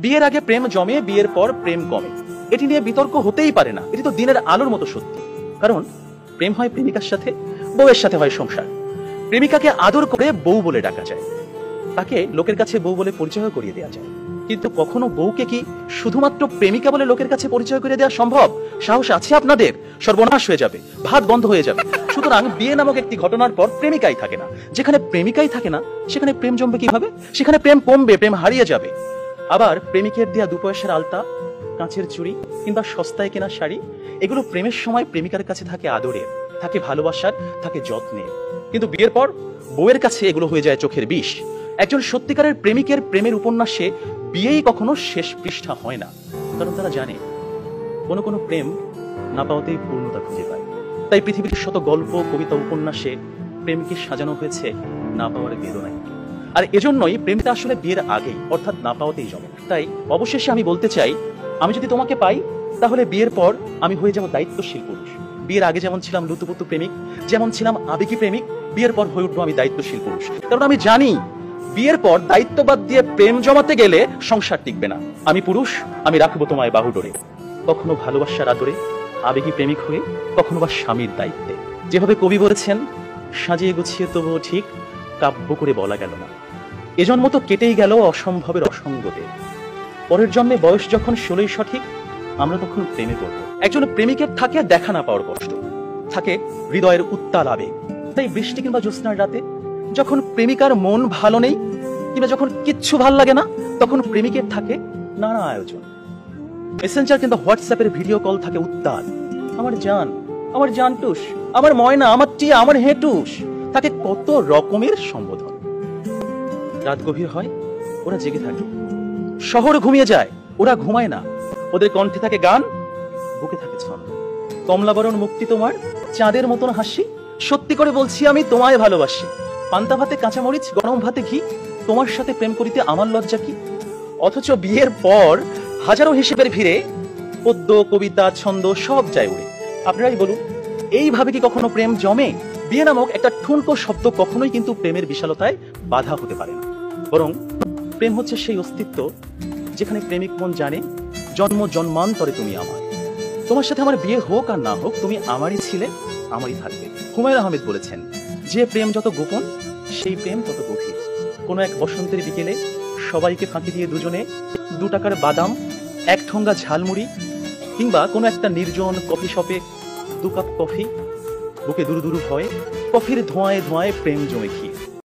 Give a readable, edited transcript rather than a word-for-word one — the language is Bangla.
বিয়ের আগে প্রেম জমে, বিয়ের পর প্রেম কমে, এটি নিয়ে বিতর্ক হতেই পারে না। এটি তো দিনের আলোর মতো সত্যি। কারণ প্রেম হয় প্রেমিকার সাথে, বউয়ের সাথে হয় সংসার। প্রেমিকাকে আদর করে বউ বলে ডাকা যায়, তাকে লোকের কাছে বউ বলে পরিচয় করিয়ে দেওয়া যায়। কিন্তু কখনো বউকে কি শুধুমাত্র প্রেমিকা বলে লোকের কাছে পরিচয় করে দেওয়া সম্ভব? সাহস আছে আপনাদের? সর্বনাশ হয়ে যাবে, ভাত বন্ধ হয়ে যাবে। সুতরাং বিয়ে নামক একটি ঘটনার পর প্রেমিকাই থাকে না। যেখানে প্রেমিকাই থাকে না সেখানে প্রেম জমবে কিভাবে? সেখানে প্রেম কমবে, প্রেম হারিয়ে যাবে। আবার প্রেমিকের দেয়া 2 পয়সার আলতা, কাঁচের চুড়ি কিংবা সস্তায় কেনা শাড়ি, এগুলো প্রেমের সময় প্রেমিকার কাছে থাকে আদরের, থাকে ভালোবাসার, থাকে যত্নের। কিন্তু বিয়ের পর বউয়ের কাছে এগুলো হয়ে যায় চোখের বিষ। একজন সত্যিকারের প্রেমিকের প্রেমের উপন্যাসে বিয়েই কখনো শেষ পৃষ্ঠা হয় না। কারণ তারা জানে কোনো কোনো প্রেম না পাওয়াতেই পূর্ণতা খুঁজে পায়। তাই পৃথিবীর শত গল্প, কবিতা, উপন্যাসে প্রেমকে সাজানো হয়েছে না পাওয়ার বেদনায়। আর এজন্যই প্রেমটা আসলে বিয়ের আগেই, অর্থাৎ না পাওয়াতেই জমে। তাই অবশেষে আমি বলতে চাই, আমি যদি তোমাকে পাই তাহলে বিয়ের পর আমি হয়ে যাব দায়িত্বশীল পুরুষ। বিয়ের আগে যেমন ছিলাম লুতুপুতু প্রেমিক, যেমন ছিলাম আবেগী প্রেমিক, বিয়ের পর হয়ে উঠবো আমি দায়িত্বশীল পুরুষ। কারণ আমি জানি বিয়ের পর দায়িত্ববাদ দিয়ে প্রেম জমাতে গেলে সংসার টিকবে না। আমি পুরুষ, আমি রাখবো তোমায় বাহুডোরে, কখনো ভালোবাসার আদরে, আবেগী প্রেমিক হয়ে, কখনো বা স্বামীর দায়িত্বে। যেভাবে কবি বলেছেন, সাজিয়ে গুছিয়ে তবুও ঠিক কাব্য করে বলা গেল না, এ জন্ম তো কেটেই গেল অসম্ভবের অসঙ্গতে। পরের জন্মে বয়স যখন 16ই সঠিক, আমরা তখন প্রেমে পড়ব। একজন প্রেমিকের থাকে দেখা না পাওয়ার কষ্ট, থাকে হৃদয়ের উত্তাল আবেগ। তাই বৃষ্টি কিংবা জ্যোৎস্নার রাতে যখন প্রেমিকার মন ভালো নেই কিংবা যখন কিচ্ছু ভাল লাগে না, তখন প্রেমিকের থাকে নানা আয়োজন। মেসেঞ্জার কিংবা হোয়াটসঅ্যাপের ভিডিও কল থাকে উত্তাল। আমার জান, আমার জানটুস, আমার ময়না, আমার টিয়া, আমার হেটুস, থাকে কত রকমের সম্বোধন। রাত গভীর হয়, ওরা জেগে থাকে। শহর ঘুমিয়ে যায়, ওরা ঘুমায় না। ওদের কণ্ঠে থাকে গান, বুকে থাকে ছন্দ। কমলাবরণ মুক্তি তোমার, চাঁদের মতন হাসি, সত্যি করে বলছি আমি তোমায় ভালোবাসি। পান্তা ভাতে কাঁচামরিচ, গরম ভাতে ঘি, তোমার সাথে প্রেম করিতে আমার লজ্জা কি। অথচ বিয়ের পর হাজারো হিসেবের ভিড়ে পদ্য, কবিতা, ছন্দ সব যায় উড়ে। আপনারাই বলুন, এইভাবে কি কখনো প্রেম জমে? বিয়ে নামক একটা ঠুনকো শব্দ কখনোই কিন্তু প্রেমের বিশালতায় বাধা হতে পারে না। বরং প্রেম হচ্ছে সেই অস্তিত্ব যেখানে প্রেমিক মন জানে জন্ম জন্মান্তরে তুমি আমার। তোমার সাথে আমার বিয়ে হোক আর না হোক, তুমি আমারই ছিলে, আমারই থাকবে। হুমায়ুন আহমেদ বলেছেন, যে প্রেম যত গোপন সেই প্রেম তত গভীর। কোনো এক বসন্তের বিকেলে সবাইকে ফাঁকি দিয়ে দুজনে 2 টাকার বাদাম, 1 ঠোঙ্গা ঝালমুড়ি কিংবা কোনো একটা নির্জন কফি শপে 2 কাপ কফি, বুকে দুরু দুরু ভয়, কফির ধোঁয়ায় ধোঁয়ায় প্রেম জমে ঘি।